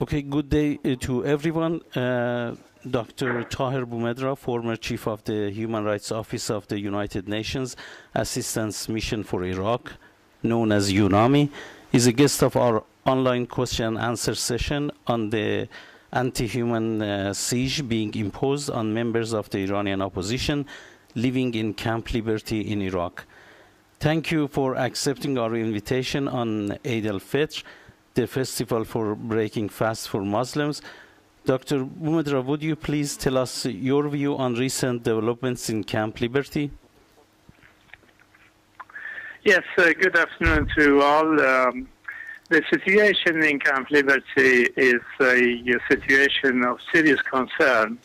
Okay, good day to everyone. Dr. Tahar Boumedra, former chief of the Human Rights Office of the United Nations Assistance Mission for Iraq, known as UNAMI, is a guest of our online question and answer session on the anti-human siege being imposed on members of the Iranian opposition living in Camp Liberty in Iraq. Thank you for accepting our invitation on Eid al-Fitr, the festival for breaking fast for Muslims. Dr. Boumedra, would you please tell us your view on recent developments in Camp Liberty? Yes, good afternoon to all. The situation in Camp Liberty is a situation of serious concern.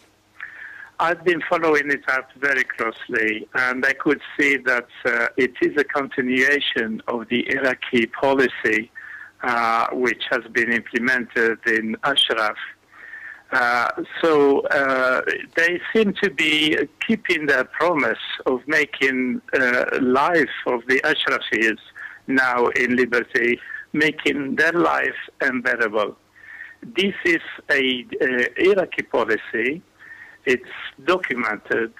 I've been following it up very closely, and I could see that it is a continuation of the Iraqi policy which has been implemented in Ashraf. So they seem to be keeping their promise of making life of the Ashrafis now in Liberty, making their life unbearable. This is a Iraqi policy. It's documented,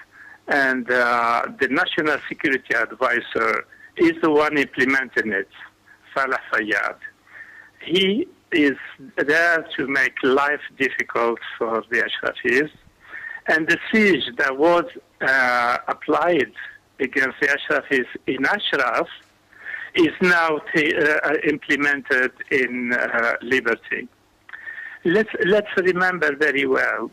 and the National Security Advisor is the one implementing it, Salah Fayyad. He is there to make life difficult for the Ashrafis, and the siege that was applied against the Ashrafis in Ashraf is now implemented in Liberty. Let's remember very well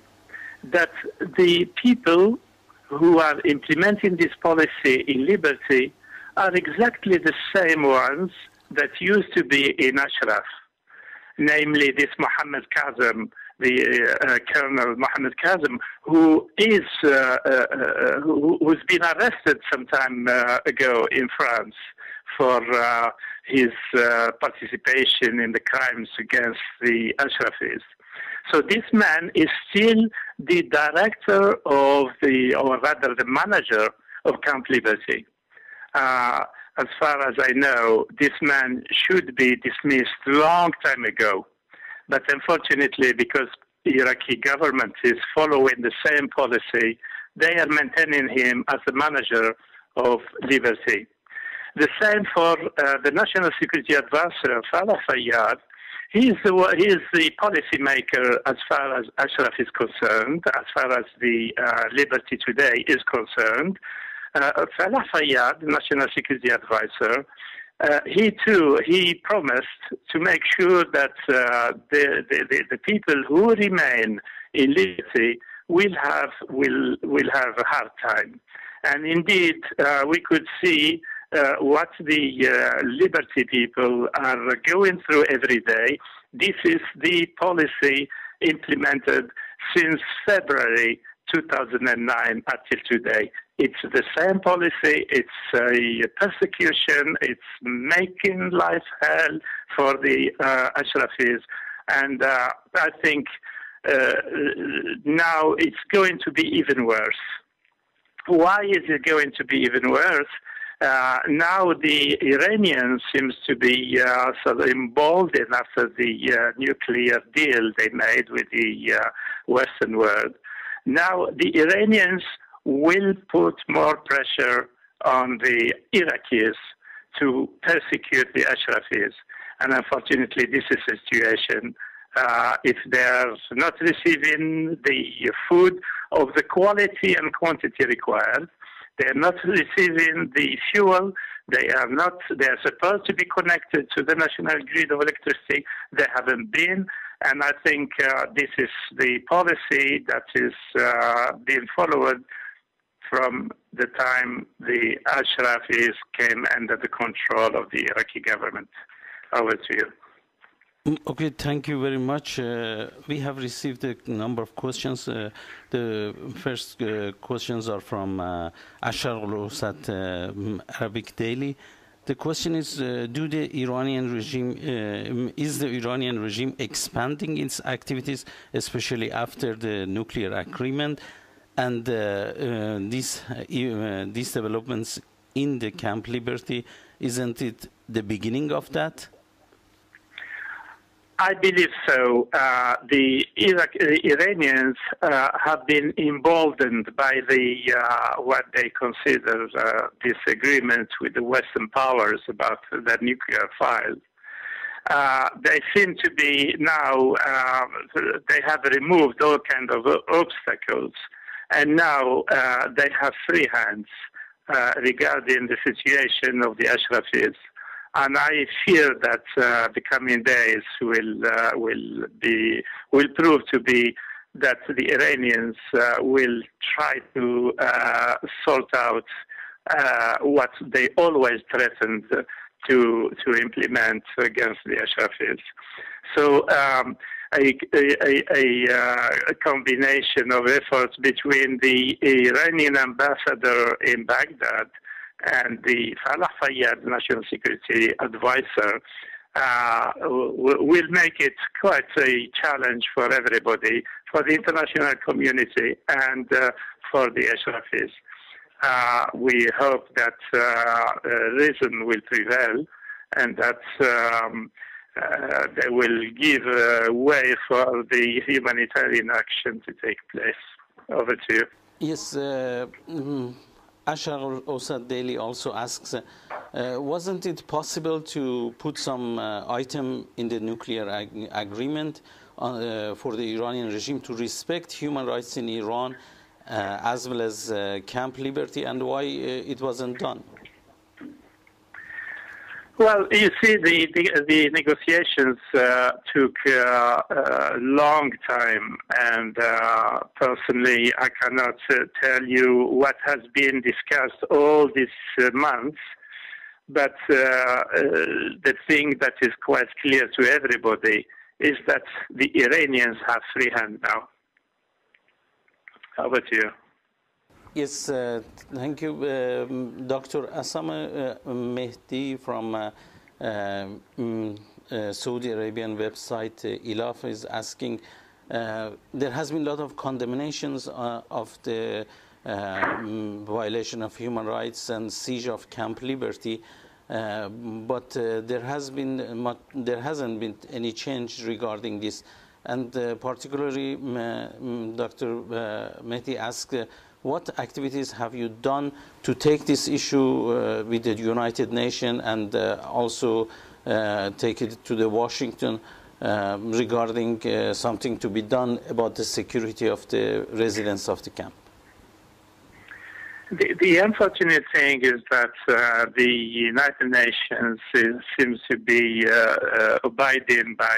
that the people who are implementing this policy in Liberty are exactly the same ones that used to be in Ashraf, namely this Mohammed Kazem, the Colonel Mohammed Kazem, who's been arrested some time ago in France for his participation in the crimes against the Ashrafis. So this man is still the director of or rather the manager of Camp Liberty. As far as I know, this man should be dismissed long time ago. But unfortunately, because the Iraqi government is following the same policy, they are maintaining him as the manager of Liberty. The same for the National Security Advisor, Salah Fayyad. He is the policy maker as far as Ashraf is concerned, as far as the Liberty today is concerned. Salah Fayyad, the National Security Advisor, he promised to make sure that the people who remain in Liberty will have a hard time. And indeed, we could see what the Liberty people are going through every day. This is the policy implemented since February 2009 until today. It's the same policy. It's a persecution. It's making life hell for the Ashrafis. And I think now it's going to be even worse. Why is it going to be even worse? Now the Iranians seems to be sort of emboldened after the nuclear deal they made with the Western world. Now the Iranians will put more pressure on the Iraqis to persecute the Ashrafis. And unfortunately, this is a situation. If they are not receiving the food of the quality and quantity required, they are not receiving the fuel. They are supposed to be connected to the national grid of electricity. They haven't been. And I think this is the policy that is being followed from the time the Ashrafis came under the control of the Iraqi government. Over to you. Okay, thank you very much. We have received a number of questions. The first questions are from Ashar Al-Usat Arabic Daily. The question is, is the Iranian regime expanding its activities, especially after the nuclear agreement? And these developments in the Camp Liberty, isn't it the beginning of that? I believe so. The Iranians have been emboldened by what they consider disagreement with the Western powers about the nuclear files. They seem to be now, they have removed all kinds of obstacles, and now they have free hands regarding the situation of the Ashrafis. And I fear that the coming days will prove to be that the Iranians will try to sort out what they always threatened to implement against the Ashrafis. So a combination of efforts between the Iranian ambassador in Baghdad and the Salah Fayyad National Security Advisor will make it quite a challenge for everybody, for the international community and for the Ashrafis. We hope that reason will prevail and that they will give way for the humanitarian action to take place. Over to you. Yes. Ashar Osad Daily also asks, wasn't it possible to put some item in the nuclear agreement for the Iranian regime to respect human rights in Iran as well as Camp Liberty, and why it wasn't done? Well, you see, the negotiations took a long time, and personally, I cannot tell you what has been discussed all these months, but the thing that is quite clear to everybody is that the Iranians have free hand now. Over to you. Yes, thank you. Dr. Asama Mehdi from Saudi Arabian website ILAF is asking, there has been a lot of condemnations of the violation of human rights and siege of Camp Liberty, but there hasn't been any change regarding this. And particularly, Dr. Mehdi asked, what activities have you done to take this issue with the United Nations and also take it to the Washington regarding something to be done about the security of the residents of the camp? The unfortunate thing is that the United Nations seems to be abiding by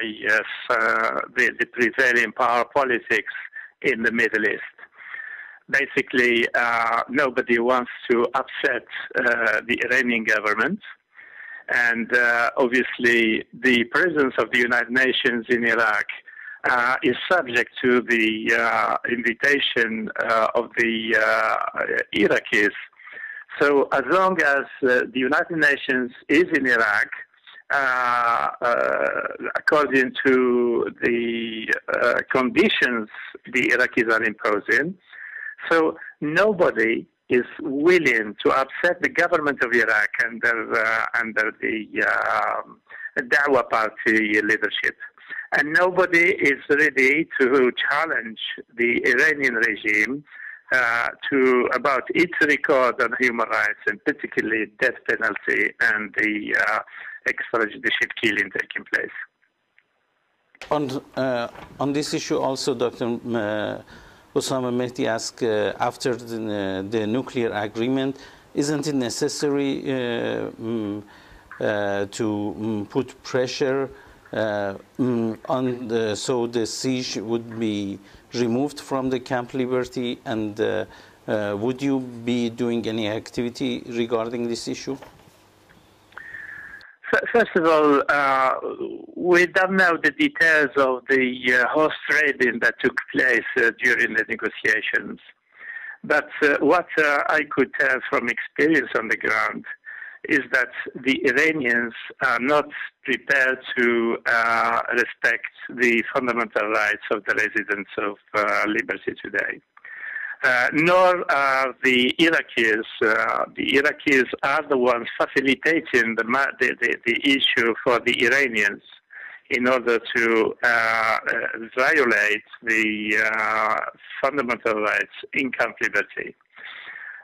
the prevailing power politics in the Middle East. Basically, nobody wants to upset the Iranian government. And obviously, the presence of the United Nations in Iraq is subject to the invitation of the Iraqis. So as long as the United Nations is in Iraq, according to the conditions the Iraqis are imposing, so nobody is willing to upset the government of Iraq under the Dawah Party leadership. And nobody is ready to challenge the Iranian regime about its record on human rights, and particularly death penalty and the extrajudicial killing taking place. On this issue also, Dr. Osama Mehdi asked, after the nuclear agreement, isn't it necessary to put pressure so the siege would be removed from the Camp Liberty, and would you be doing any activity regarding this issue? First of all, we don't know the details of the horse trading that took place during the negotiations. But what I could tell from experience on the ground is that the Iranians are not prepared to respect the fundamental rights of the residents of Liberty today. Nor are the Iraqis. The Iraqis are the ones facilitating the issue for the Iranians in order to violate the fundamental rights in Camp Liberty.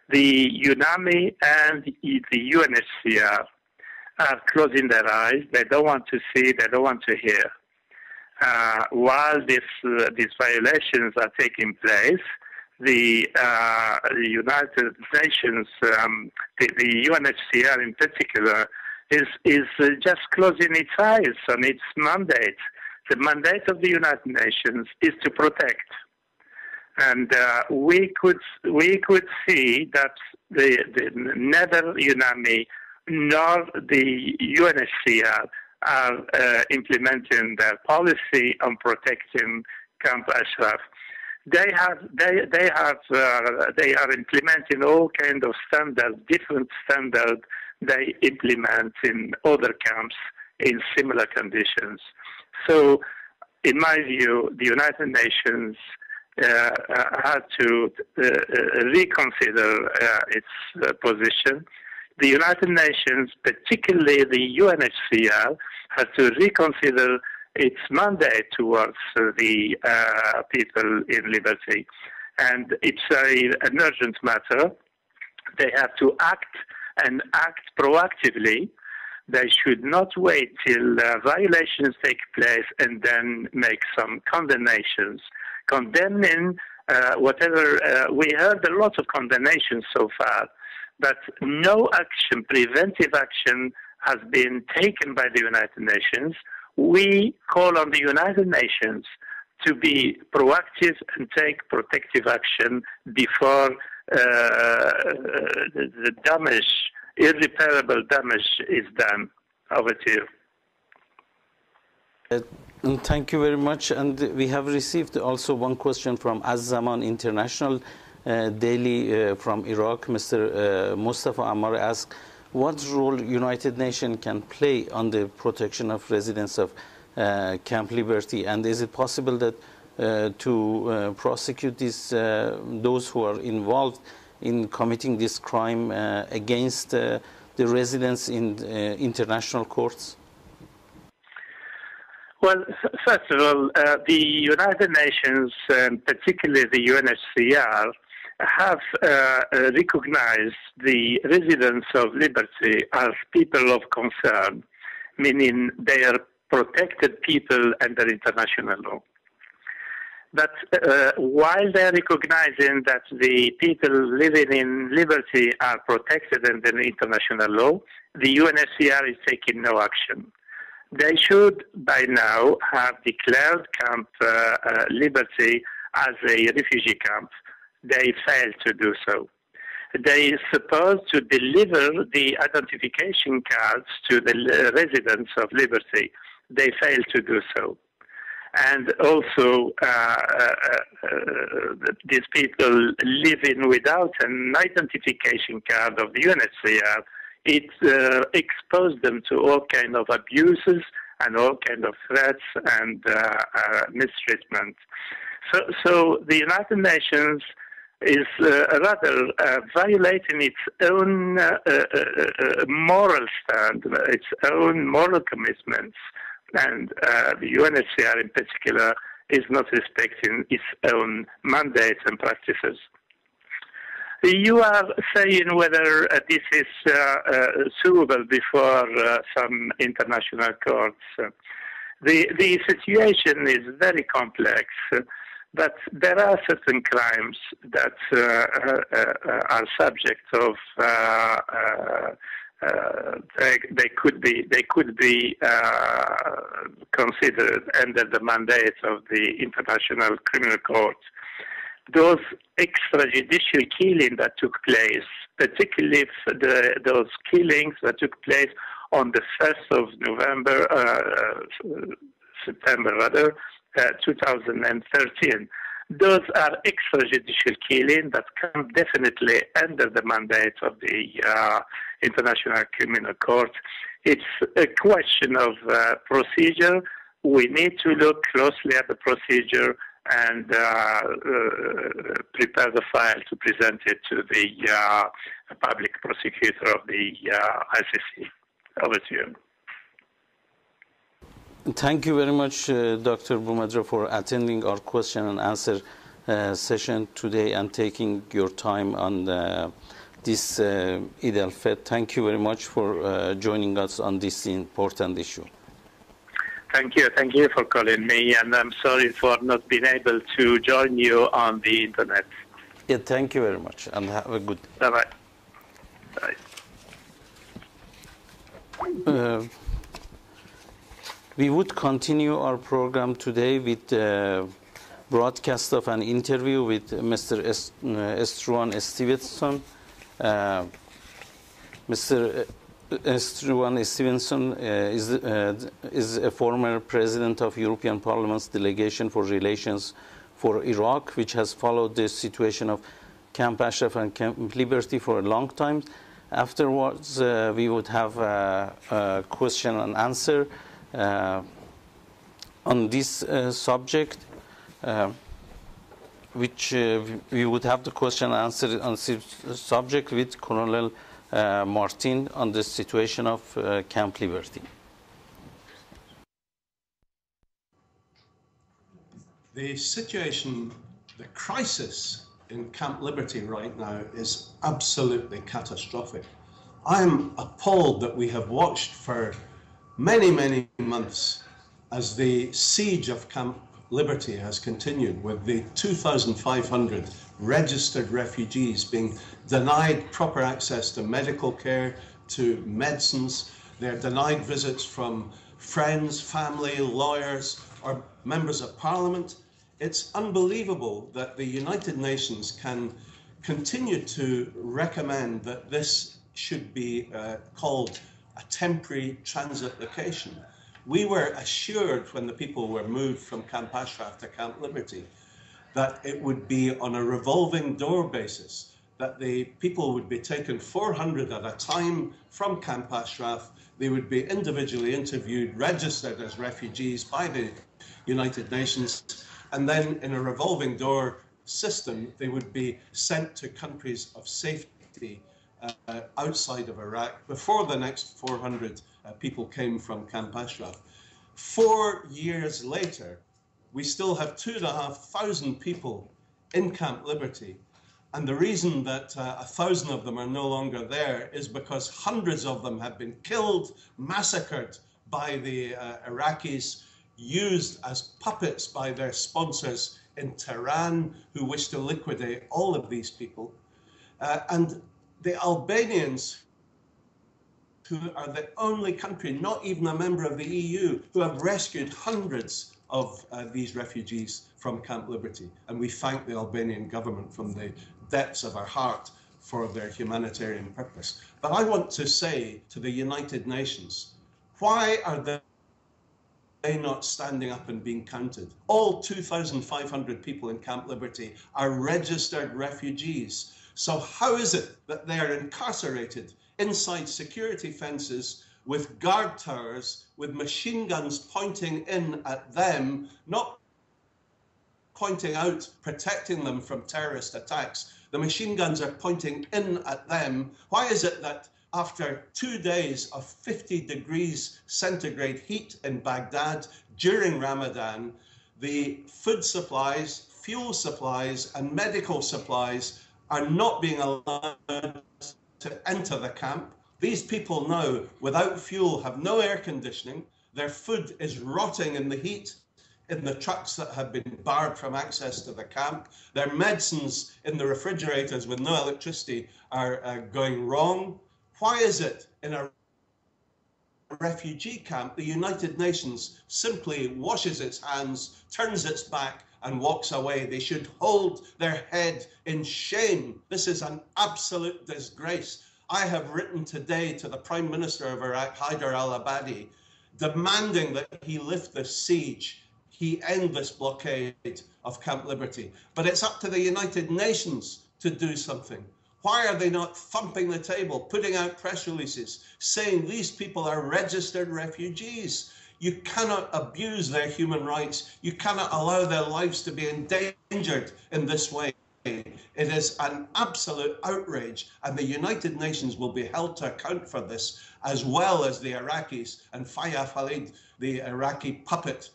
The UNAMI and the UNHCR are closing their eyes. They don't want to see, they don't want to hear. While these violations are taking place, the United Nations, the UNHCR in particular, is just closing its eyes on its mandate. The mandate of the United Nations is to protect. And we could see that neither UNAMI nor the UNHCR are implementing their policy on protecting Camp Ashraf. They are implementing all kinds of standards, different standards they implement in other camps in similar conditions. So, in my view, the United Nations had to reconsider its position. The United Nations, particularly the UNHCR, had to reconsider its mandate towards the people in liberty. And it's an urgent matter. They have to act and act proactively. They should not wait till violations take place and then make some condemnations. Condemning whatever, we heard a lot of condemnations so far, but no action, preventive action, has been taken by the United Nations. We call on the United Nations to be proactive and take protective action before the damage, irreparable damage, is done. Over to you. Thank you very much. And we have received also one question from Az-Zaman International Daily from Iraq. Mr. Mustafa Ammar asked, what role United Nations can play on the protection of residents of Camp Liberty, and is it possible that to prosecute those who are involved in committing this crime against the residents in international courts? Well, first of all, the United Nations, particularly the UNHCR, have recognized the residents of liberty as people of concern, meaning they are protected people under international law. But while they are recognizing that the people living in liberty are protected under international law, the UNHCR is taking no action. They should, by now, have declared Camp Liberty as a refugee camp. They failed to do so. They are supposed to deliver the identification cards to the residents of Liberty. They failed to do so. And also, these people living without an identification card of the UNHCR, it exposed them to all kinds of abuses and all kinds of threats and mistreatment. So the United Nations is rather violating its own moral stand, its own moral commitments, and the UNHCR in particular is not respecting its own mandates and practices. You are saying whether this is suable before some international courts. The situation is very complex, but there are certain crimes that are subject of they could be considered under the mandate of the International Criminal Court. Those extrajudicial killings that took place, particularly those killings that took place on the 1st of November, September rather, 2013. Those are extrajudicial killings that come definitely under the mandate of the International Criminal Court. It's a question of procedure. We need to look closely at the procedure and prepare the file to present it to the public prosecutor of the ICC. Over to you. Thank you very much, Dr. Boumedra, for attending our question and answer session today and taking your time on this Eid al-Fitr. Thank you very much for joining us on this important issue. Thank you for calling me, and I'm sorry for not being able to join you on the internet. Yeah, thank you very much, and have a good day. Bye-bye. Bye. We would continue our program today with the broadcast of an interview with Mr. Struan Stevenson. Mr. Struan Stevenson is a former president of European Parliament's delegation for relations for Iraq, which has followed the situation of Camp Ashraf and Camp Liberty for a long time. Afterwards, we would have a question and answer on this subject, which we would have the question and answer on this subject with Colonel Martin on the situation of Camp Liberty. The situation, the crisis in Camp Liberty right now is absolutely catastrophic. I'm appalled that we have watched for many, many months as the siege of Camp Liberty has continued, with the 2,500 registered refugees being denied proper access to medical care, to medicines. They're denied visits from friends, family, lawyers, or members of parliament. It's unbelievable that the United Nations can continue to recommend that this should be called a temporary transit location. We were assured when the people were moved from Camp Ashraf to Camp Liberty that it would be on a revolving door basis, that the people would be taken 400 at a time from Camp Ashraf. They would be individually interviewed, registered as refugees by the United Nations, and then in a revolving door system, they would be sent to countries of safety outside of Iraq before the next 400 people came from Camp Ashraf. 4 years later, we still have 2,500 people in Camp Liberty. And the reason that 1,000 of them are no longer there is because hundreds of them have been killed, massacred by the Iraqis, used as puppets by their sponsors in Tehran, who wish to liquidate all of these people. And the Albanians, who are the only country, not even a member of the EU, who have rescued hundreds of these refugees from Camp Liberty. And we thank the Albanian government from the depths of our heart for their humanitarian purpose. But I want to say to the United Nations, why are they not standing up and being counted? All 2,500 people in Camp Liberty are registered refugees. So how is it that they are incarcerated inside security fences with guard towers, with machine guns pointing in at them, not pointing out, protecting them from terrorist attacks? The machine guns are pointing in at them. Why is it that after 2 days of 50 degrees centigrade heat in Baghdad during Ramadan, the food supplies, fuel supplies, and medical supplies are not being allowed to enter the camp? These people now, without fuel, have no air conditioning. Their food is rotting in the heat in the trucks that have been barred from access to the camp. Their medicines in the refrigerators with no electricity are going wrong. Why is it in a refugee camp the United Nations simply washes its hands, turns its back, and walks away? They should hold their head in shame. This is an absolute disgrace. I have written today to the Prime Minister of Iraq, Haider al-Abadi, demanding that he lift the siege, he end this blockade of Camp Liberty. But it's up to the United Nations to do something. Why are they not thumping the table, putting out press releases, saying these people are registered refugees? You cannot abuse their human rights. You cannot allow their lives to be endangered in this way. It is an absolute outrage, and the United Nations will be held to account for this, as well as the Iraqis and Fayyaf Khalid, the Iraqi puppet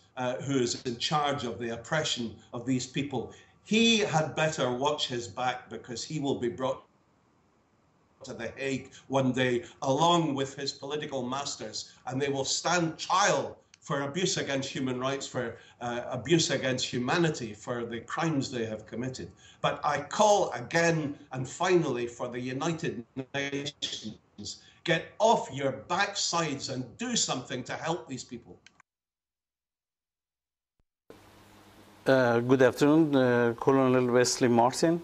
who is in charge of the oppression of these people. He had better watch his back, because he will be brought to The Hague one day, along with his political masters, and they will stand trial for abuse against human rights, for abuse against humanity, for the crimes they have committed. But I call again and finally for the United Nations, get off your backsides and do something to help these people. Good afternoon, Colonel Wesley Martin.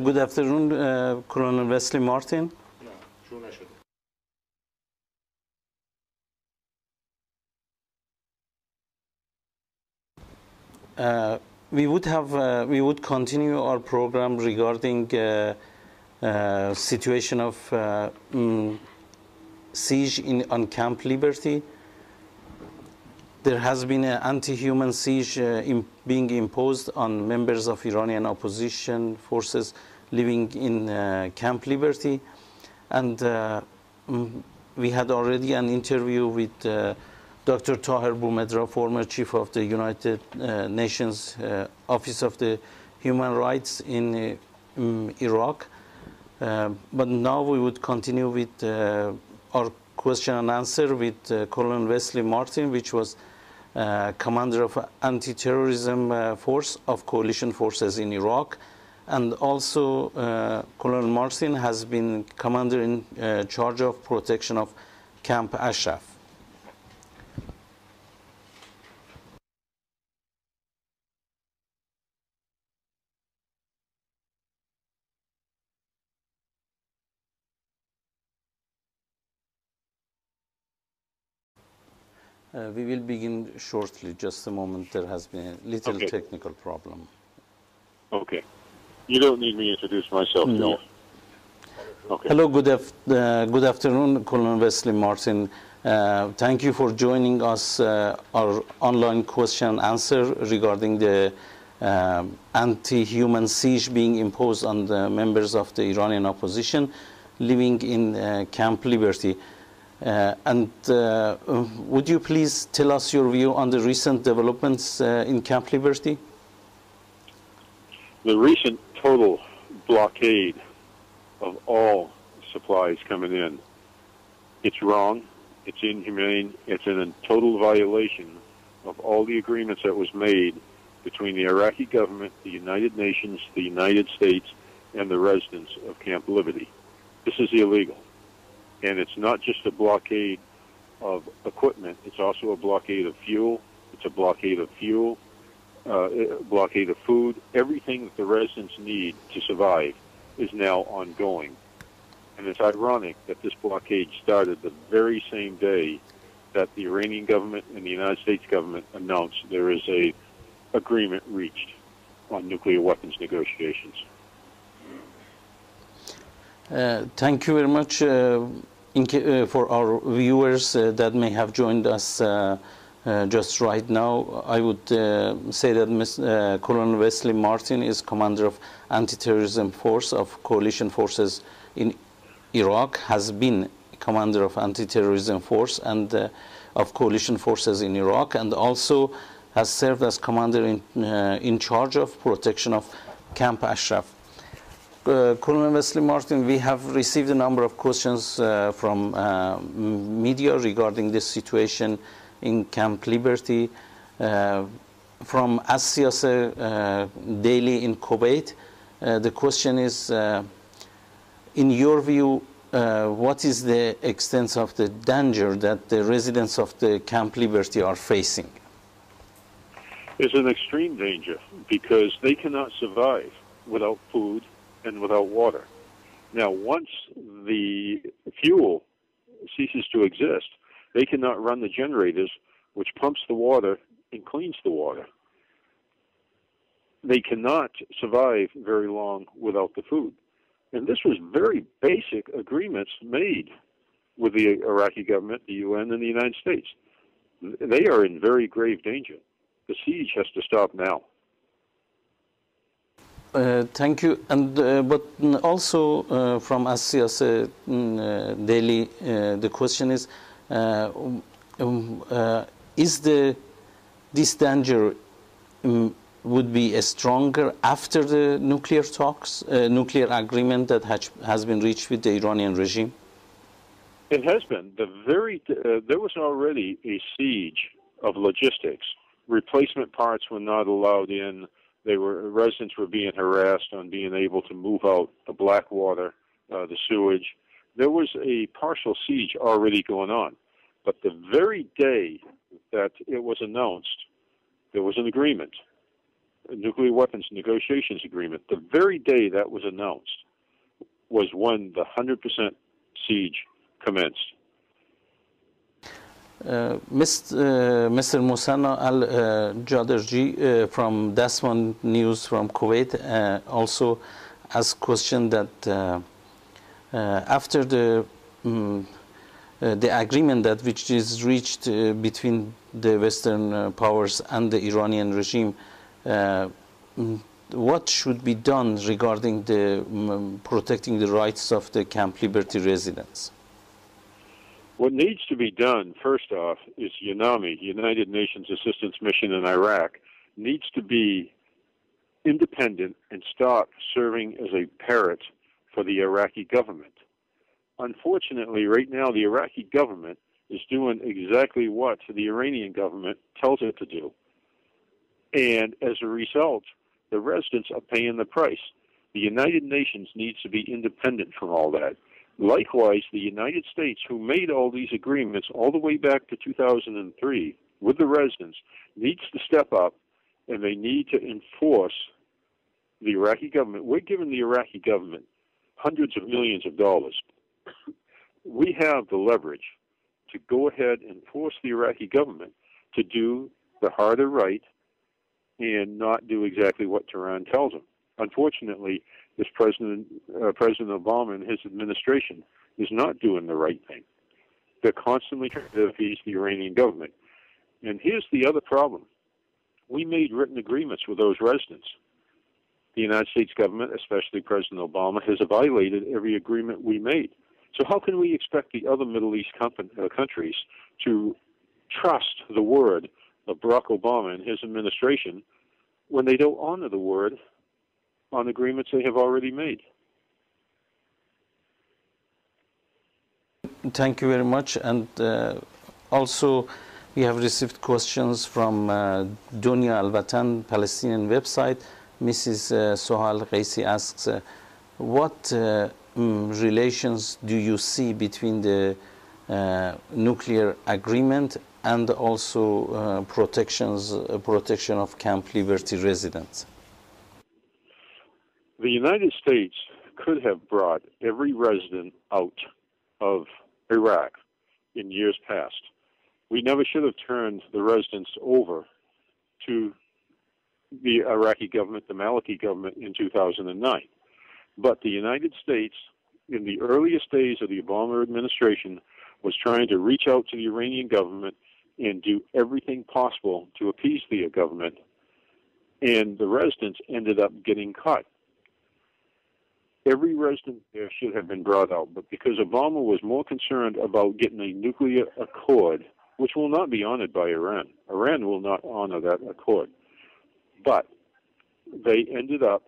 Good afternoon, Colonel Wesley Martin. We would continue our program regarding situation of siege on Camp Liberty. There has been an anti-human siege being imposed on members of Iranian opposition forces living in Camp Liberty. And we had already an interview with Dr. Tahar Boumedra, former chief of the United Nations Office of the Human Rights in Iraq. But now we would continue with our question and answer with Colonel Wesley Martin, which was commander of anti-terrorism force of coalition forces in Iraq. And also Colonel Martin has been commander in charge of protection of Camp Ashraf. We will begin shortly. Just a moment. There has been a little technical problem. Okay. You don't need me to introduce myself, no. Do you? Okay. Hello, good afternoon, Colonel Wesley Martin. Thank you for joining us, our online question and answer regarding the anti-human siege being imposed on the members of the Iranian opposition living in Camp Liberty. Would you please tell us your view on the recent developments in Camp Liberty? The recent total blockade of all supplies coming in, it's wrong, it's inhumane, it's in a total violation of all the agreements that was made between the Iraqi government, the United Nations, the United States, and the residents of Camp Liberty. This is illegal. And it's not just a blockade of equipment, it's also a blockade of fuel, it's a blockade of fuel, blockade of food. Everything that the residents need to survive is now ongoing. And it's ironic that this blockade started the very same day that the Iranian government and the United States government announced there is a agreement reached on nuclear weapons negotiations. Thank you very much. For our viewers that may have joined us just right now, I would say that Colonel Wesley Martin is commander of anti-terrorism force of coalition forces in Iraq, has been commander of anti-terrorism force and of coalition forces in Iraq, and also has served as commander in charge of protection of Camp Ashraf. Colonel Wesley Martin, we have received a number of questions from media regarding this situation in Camp Liberty. From As-Siyasat Daily in Kuwait, the question is, in your view, what is the extent of the danger that the residents of the Camp Liberty are facing? is an extreme danger because they cannot survive without food and without water. Now, once the fuel ceases to exist, they cannot run the generators, which pumps the water and cleans the water. They cannot survive very long without the food. And this was very basic agreements made with the Iraqi government, the UN, and the United States. They are in very grave danger. The siege has to stop now. Thank you. And but also from Asia's Daily, the question is this danger would be stronger after the nuclear talks, nuclear agreement that has been reached with the Iranian regime? It has been. There was already a siege of logistics. Replacement parts were not allowed in. Residents were being harassed on being able to move out the black water, the sewage. There was a partial siege already going on. But the very day that it was announced, there was an agreement, a nuclear weapons negotiations agreement. The very day that was announced was when the 100% siege commenced. Mr. Musanna Al-Jaderji from Dasman News from Kuwait also asked question that after the agreement that which is reached between the Western powers and the Iranian regime, what should be done regarding the protecting the rights of the Camp Liberty residents? What needs to be done, first off, is UNAMI, United Nations Assistance Mission in Iraq, needs to be independent and stop serving as a parrot for the Iraqi government. Unfortunately, right now, the Iraqi government is doing exactly what the Iranian government tells it to do. And as a result, the residents are paying the price. The United Nations needs to be independent from all that. Likewise, the United States, who made all these agreements all the way back to 2003 with the residents, needs to step up, and they need to enforce the Iraqi government. We're giving the Iraqi government hundreds of millions of dollars. We have the leverage to go ahead and force the Iraqi government to do the harder right and not do exactly what Tehran tells them. Unfortunately, this President Obama and his administration is not doing the right thing. They're constantly trying to appease the Iranian government. And here's the other problem. We made written agreements with those residents. The United States government, especially President Obama, has violated every agreement we made. So how can we expect the other Middle East countries to trust the word of Barack Obama and his administration when they don't honor the word on agreements they have already made? Thank you very much. And also, we have received questions from Dunya Al-Watan, Palestinian website. Mrs. Sohal Qaisi asks, what relations do you see between the nuclear agreement and also protection of Camp Liberty residents? The United States could have brought every resident out of Iraq in years past. We never should have turned the residents over to the Iraqi government, the Maliki government, in 2009. But the United States, in the earliest days of the Obama administration, was trying to reach out to the Iranian government and do everything possible to appease the government, and the residents ended up getting caught. Every resident there should have been brought out, but because Obama was more concerned about getting a nuclear accord, which will not be honored by Iran. Iran will not honor that accord. But they ended up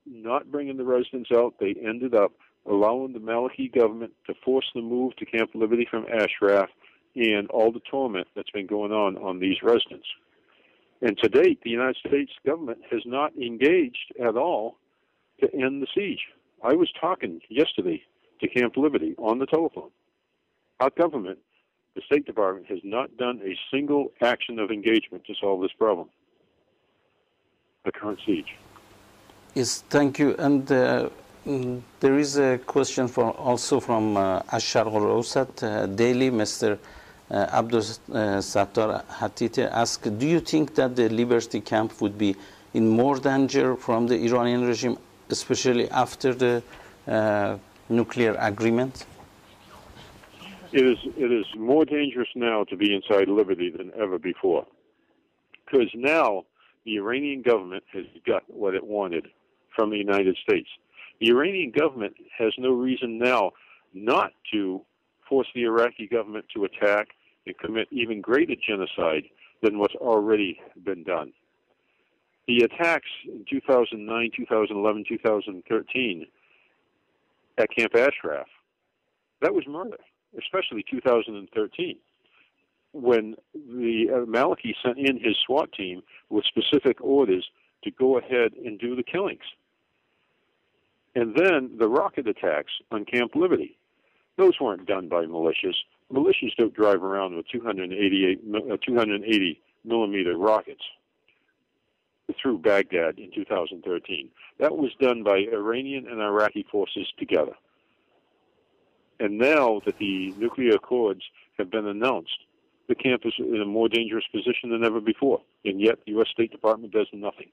not bringing the residents out. They ended up allowing the Maliki government to force the move to Camp Liberty from Ashraf and all the torment that's been going on these residents. And to date, the United States government has not engaged at all to end the siege. I was talking yesterday to Camp Liberty on the telephone. Our government The State Department has not done a single action of engagement to solve this problem, the current siege. Yes, thank you. And there is a question also from Al-Sharq al-Awsat Daily. Mr. Abdul Sattar Hatite asked, do you think that the Liberty Camp would be in more danger from the Iranian regime, especially after the nuclear agreement? It is more dangerous now to be inside Liberty than ever before, because now the Iranian government has got what it wanted from the United States. The Iranian government has no reason now not to force the Iraqi government to attack and commit even greater genocide than what's already been done. The attacks in 2009, 2011, 2013 at Camp Ashraf, that was murder, especially 2013, when the Maliki sent in his SWAT team with specific orders to go ahead and do the killings. And then the rocket attacks on Camp Liberty, those weren't done by militias. Militias don't drive around with 280 millimeter rockets through Baghdad in 2013. That was done by Iranian and Iraqi forces together. And now that the nuclear accords have been announced, the camp is in a more dangerous position than ever before. And yet the U.S. State Department does nothing.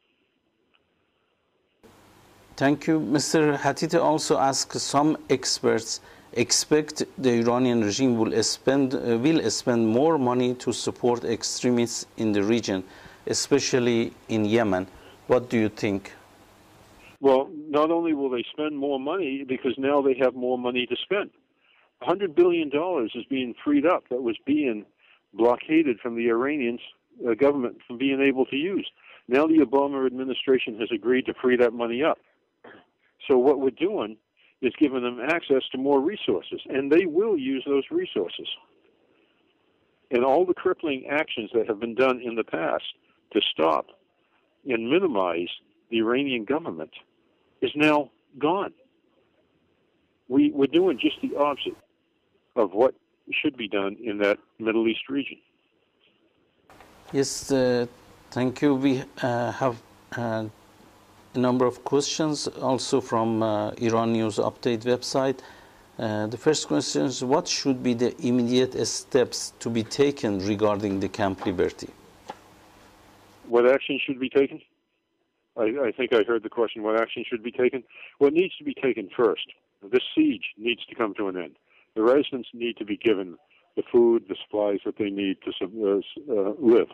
Thank you. Mr. Hatite also asks, some experts expect the Iranian regime will spend more money to support extremists in the region, especially in Yemen. What do you think? Well, not only will they spend more money, because now they have more money to spend. $100 billion is being freed up that was being blockaded from the Iranian government from being able to use. Now the Obama administration has agreed to free that money up. So what we're doing is giving them access to more resources, and they will use those resources. And all the crippling actions that have been done in the past to stop and minimize the Iranian government is now gone. We're doing just the opposite of what should be done in that Middle East region. Yes, thank you. We have a number of questions also from Iran News Update website. The first question is, what should be the immediate steps to be taken regarding the Camp Liberty? What action should be taken? I think I heard the question, what action should be taken? What needs to be taken first? This siege needs to come to an end. The residents need to be given the food, the supplies that they need to live.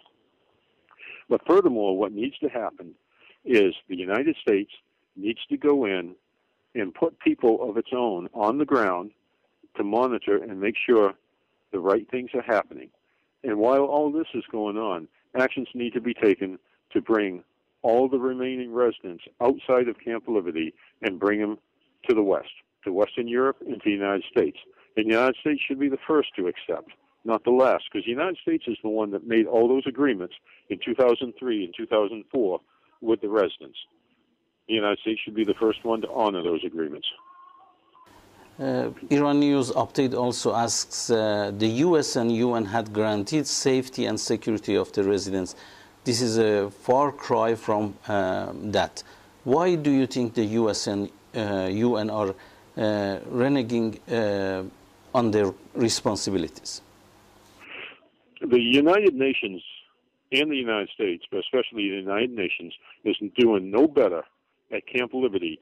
But furthermore, what needs to happen is the United States needs to go in and put people of its own on the ground to monitor and make sure the right things are happening. And while all this is going on, actions need to be taken to bring all the remaining residents outside of Camp Liberty and bring them to the West, to Western Europe and to the United States. And the United States should be the first to accept, not the last, because the United States is the one that made all those agreements in 2003 and 2004 with the residents. The United States should be the first one to honor those agreements. Iran News Update also asks, the US and UN had guaranteed safety and security of the residents. This is a far cry from that. Why do you think the US and UN are reneging on their responsibilities? The United Nations and the United States, but especially the United Nations, is doing no better at Camp Liberty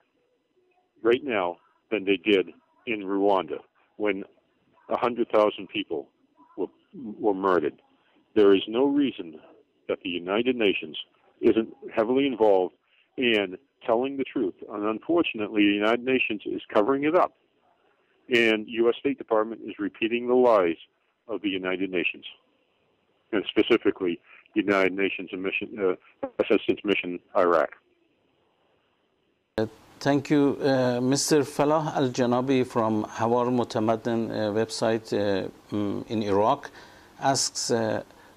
right now than they did in Rwanda when 100,000 people were murdered. There is no reason that the United Nations isn't heavily involved in telling the truth. And unfortunately, the United Nations is covering it up. And U.S. State Department is repeating the lies of the United Nations, and specifically United Nations Assistance Mission Iraq. Thank you. Mr. Falah Al-Janabi from Hawar Mutamadden website in Iraq asks,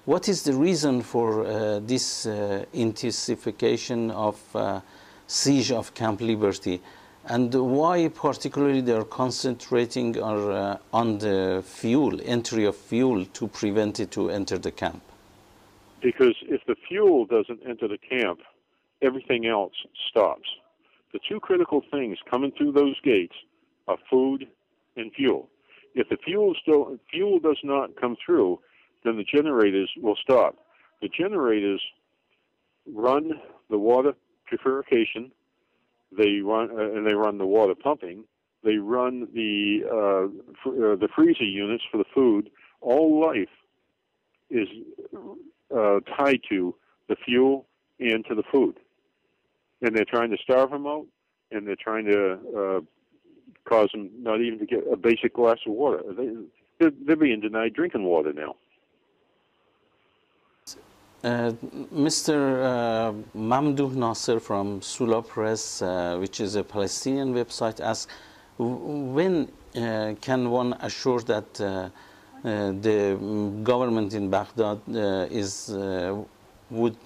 what is the reason for this intensification of siege of Camp Liberty? And why particularly they are concentrating on the fuel, entry of fuel, to prevent it to enter the camp? Because if the fuel doesn't enter the camp, everything else stops. The two critical things coming through those gates are food and fuel. If the fuel does not come through, then the generators will stop. The generators run the water purification. They run the water pumping. They run the freezer units for the food. All life is tied to the fuel and to the food. And they're trying to starve them out, and they're trying to cause them not even to get a basic glass of water. They're being denied drinking water now. Mr. Mamdouh Nasser from Sula Press, which is a Palestinian website, asks, when can one assure that the government in Baghdad would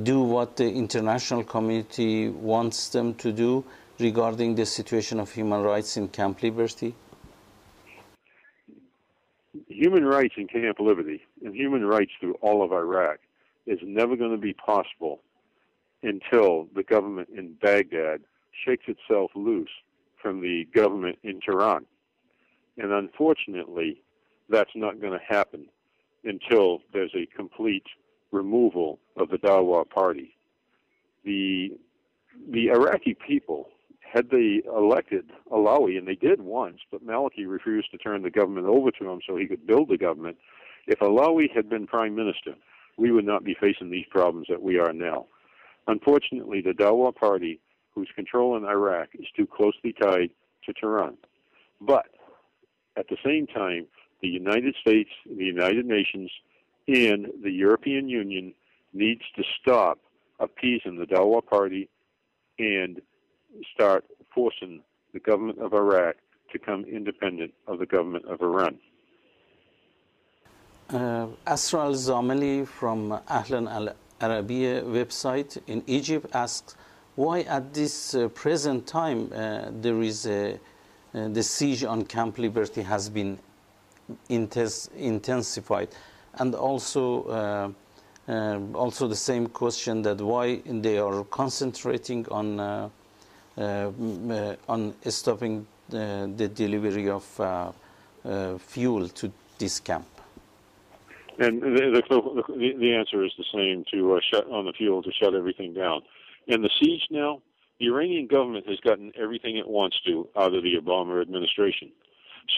do what the international community wants them to do regarding the situation of human rights in Camp Liberty? Human rights in Camp Liberty and human rights through all of Iraq is never going to be possible until the government in Baghdad shakes itself loose from the government in Tehran. And unfortunately, that's not going to happen until there's a complete removal of the Dawa party. The Iraqi people, had they elected Alawi, and they did once, but Maliki refused to turn the government over to him so he could build the government. If Alawi had been prime minister, we would not be facing these problems that we are now. Unfortunately, the Dawa party, who's controlling Iraq, is too closely tied to Tehran. But at the same time, the United States, the United Nations, and the European Union needs to stop appeasing the Dawa party and start forcing the government of Iraq to become independent of the government of Iran. Asra al-Zameli from Ahlan al-Arabiya website in Egypt asks, why at this present time there is the siege on Camp Liberty has been intensified? And also the same question, that why they are concentrating on stopping the delivery of fuel to this camp. And the answer is the same, to shut on the fuel, to shut everything down. In the siege now, the Iranian government has gotten everything it wants to out of the Obama administration.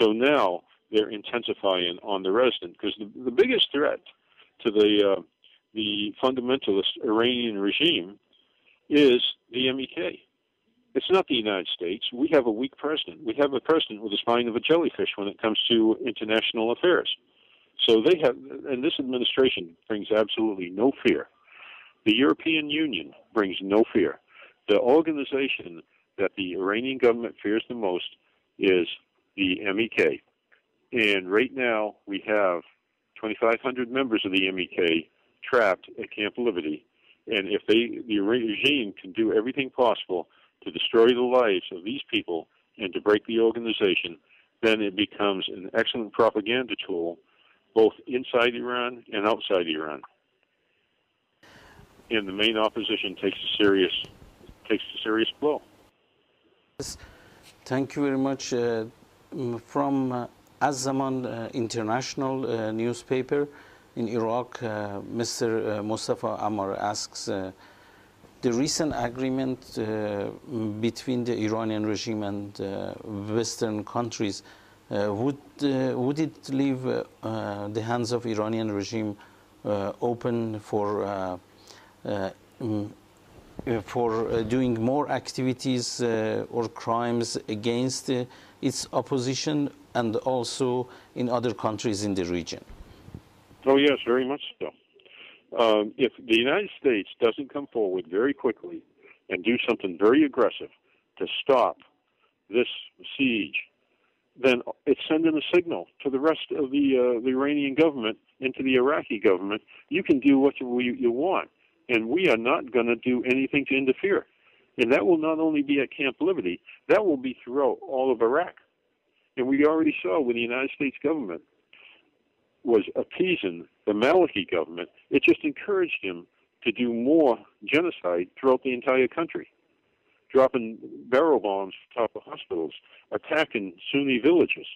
So now they're intensifying on the resident, because the biggest threat to the fundamentalist Iranian regime is the MEK. It's not the United States. We have a weak president. We have a president with the spine of a jellyfish when it comes to international affairs. So they have, and this administration brings absolutely no fear. The European Union brings no fear. The organization that the Iranian government fears the most is the MEK. And right now we have 2,500 members of the MEK trapped at Camp Liberty. And if the regime can do everything possible to destroy the lives of these people and to break the organization, then it becomes an excellent propaganda tool both inside Iran and outside Iran. And the main opposition takes a serious blow. Thank you very much. From Az-Zaman International newspaper in Iraq, Mr. Mustafa Ammar asks, the recent agreement between the Iranian regime and Western countries, would it leave the hands of Iranian regime open for doing more activities or crimes against its opposition and also in other countries in the region? Oh yes, very much so. If the United States doesn't come forward very quickly and do something very aggressive to stop this siege, then it's sending a signal to the rest of the Iranian government and to the Iraqi government, you can do what you want, and we are not going to do anything to interfere. And that will not only be at Camp Liberty, that will be throughout all of Iraq. And we already saw when the United States government was appeasing the Maliki government, it just encouraged him to do more genocide throughout the entire country, dropping barrel bombs on top of hospitals, attacking Sunni villages.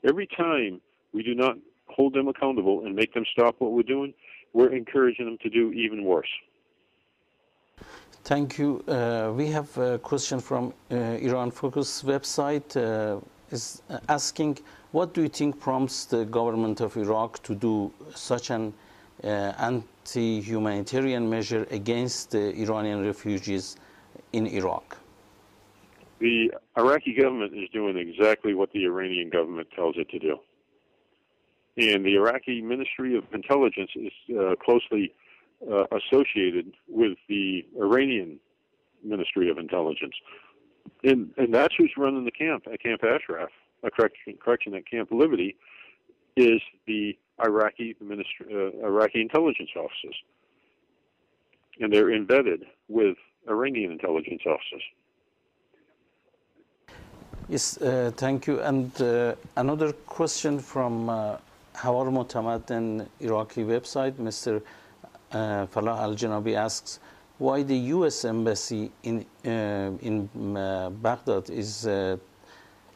Every time we do not hold them accountable and make them stop what we're doing, we're encouraging them to do even worse. Thank you. We have a question from Iran Focus website is asking, what do you think prompts the government of Iraq to do such an anti-humanitarian measure against the Iranian refugees in Iraq? The Iraqi government is doing exactly what the Iranian government tells it to do. And the Iraqi Ministry of Intelligence is closely associated with the Iranian Ministry of Intelligence. And that's who's running the camp at Camp Ashraf, correction, at Camp Liberty, is the Iraqi intelligence officers. And they're embedded with Iranian intelligence officers. Yes, thank you. And another question from Hawar Motamad, an Iraqi website, Mr. Falah Al-Janabi asks, why the U.S. Embassy in Baghdad is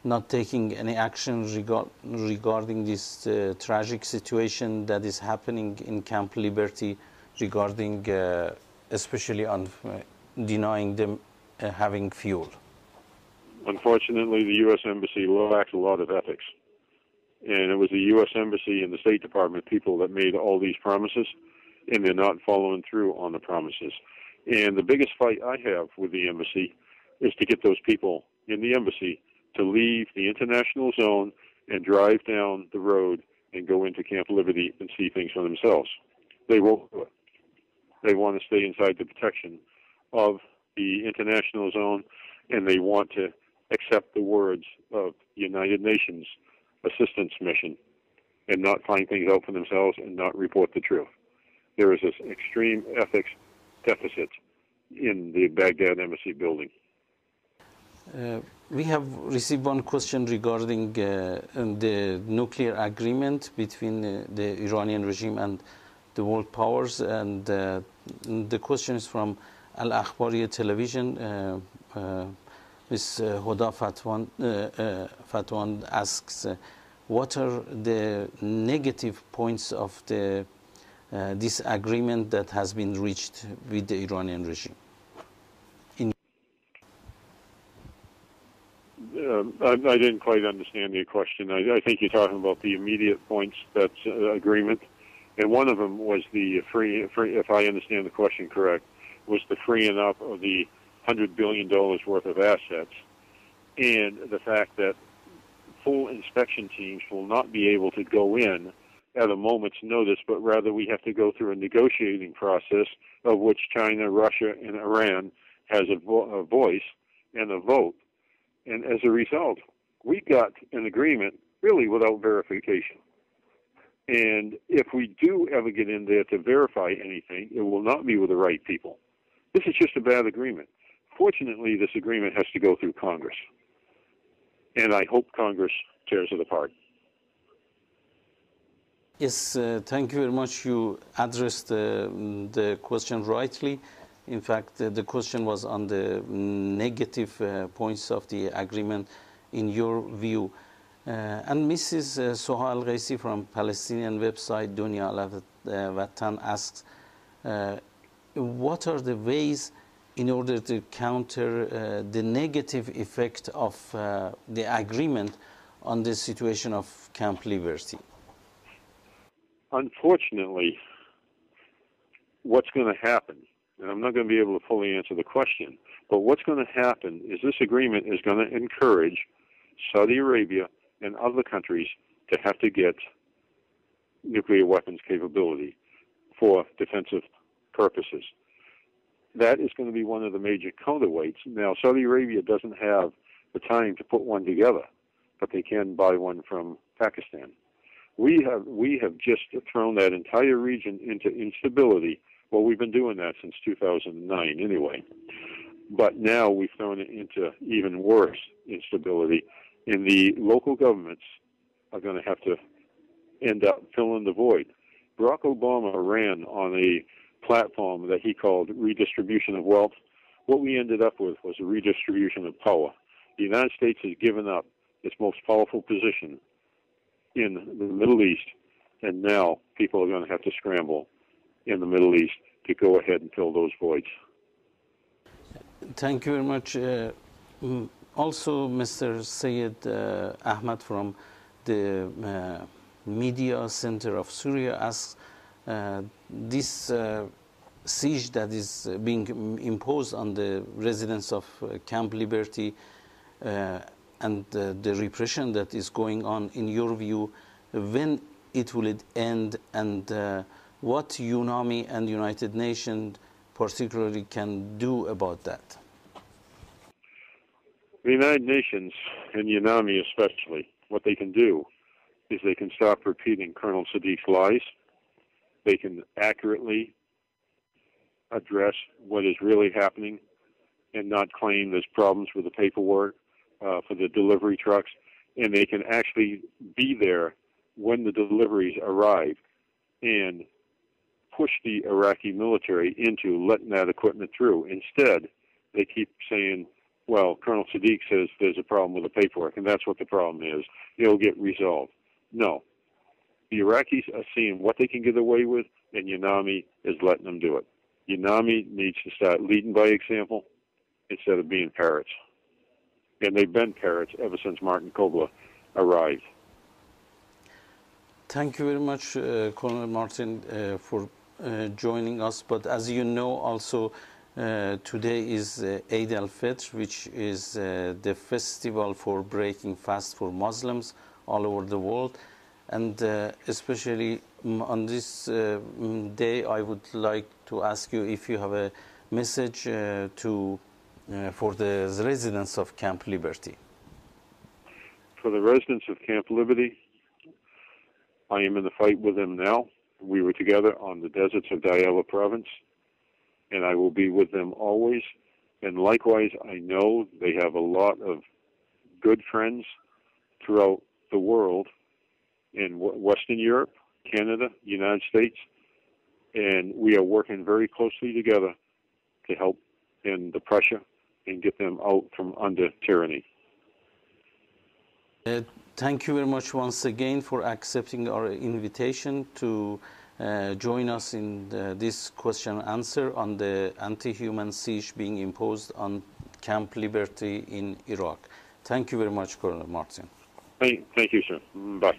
not taking any action regarding this tragic situation that is happening in Camp Liberty regarding especially on denying them having fuel? Unfortunately, the U.S. Embassy lacks a lot of ethics. And it was the U.S. Embassy and the State Department people that made all these promises, and they're not following through on the promises. And the biggest fight I have with the embassy is to get those people in the embassy to leave the international zone and drive down the road and go into Camp Liberty and see things for themselves. They won't do it. They want to stay inside the protection of the international zone, and they want to accept the words of the United Nations assistance mission and not find things out for themselves and not report the truth. There is this extreme ethics deficit in the Baghdad embassy building. We have received one question regarding the nuclear agreement between the Iranian regime and the world powers, and the question is from Al Akhbari television. Ms. Hoda Fatwan asks, what are the negative points of the this agreement that has been reached with the Iranian regime? I didn't quite understand the question. I think you're talking about the immediate points, that's agreement. And one of them was the free, if I understand the question correct, was the freeing up of the $100 billion worth of assets, and the fact that full inspection teams will not be able to go in at a moment's notice, but rather we have to go through a negotiating process of which China, Russia, and Iran has a voice and a vote. And as a result, we got an agreement really without verification. And if we do ever get in there to verify anything, it will not be with the right people. This is just a bad agreement. Fortunately, this agreement has to go through Congress. And I hope Congress tears it apart. Yes, thank you very much. You addressed the question rightly. In fact, the question was on the negative points of the agreement in your view. And Mrs. Soha Al-Ghaisi from Palestinian website Dunya Al-Watan asks, what are the ways in order to counter the negative effect of the agreement on the situation of Camp Liberty? Unfortunately, what's going to happen, and I'm not going to be able to fully answer the question, but what's going to happen is this agreement is going to encourage Saudi Arabia and other countries to have to get nuclear weapons capability for defensive purposes. That is going to be one of the major counterweights. Now, Saudi Arabia doesn't have the time to put one together, but they can buy one from Pakistan. We have just thrown that entire region into instability. Well, we've been doing that since 2009 anyway. But now we've thrown it into even worse instability, and the local governments are going to have to end up filling the void. Barack Obama ran on a platform that he called redistribution of wealth. What we ended up with was a redistribution of power. The United States has given up its most powerful position in the Middle East, and now people are going to have to scramble in the Middle East to go ahead and fill those voids. Thank you very much. Also, Mr. Sayed Ahmad from the Media Center of Syria asks, this siege that is being imposed on the residents of Camp Liberty and the repression that is going on, in your view, when it will end, and what UNAMI and United Nations particularly can do about that? The United Nations and UNAMI especially, what they can do is they can stop repeating Colonel Sadiq's lies. They can accurately address what is really happening and not claim there's problems with the paperwork for the delivery trucks. And they can actually be there when the deliveries arrive and push the Iraqi military into letting that equipment through. Instead, they keep saying, well, Colonel Sadiq says there's a problem with the paperwork, and that's what the problem is. It'll get resolved. No. The Iraqis are seeing what they can get away with, and UNAMI is letting them do it. UNAMI needs to start leading by example instead of being parrots. And they've been parrots ever since Martin Kobler arrived. Thank you very much, Colonel Martin, for joining us. But as you know, also today is Eid al-Fitr, which is the festival for breaking fast for Muslims all over the world. And especially on this day, I would like to ask you if you have a message for the residents of Camp Liberty. For the residents of Camp Liberty, I am in the fight with them now. We were together on the deserts of Diyala province, and I will be with them always. And likewise, I know they have a lot of good friends throughout the world, in Western Europe, Canada, United States, and we are working very closely together to help in the pressure and get them out from under tyranny. Thank you very much once again for accepting our invitation to join us in this question and answer on the anti-human siege being imposed on Camp Liberty in Iraq. Thank you very much, Colonel Martin. Thank you, sir. Bye.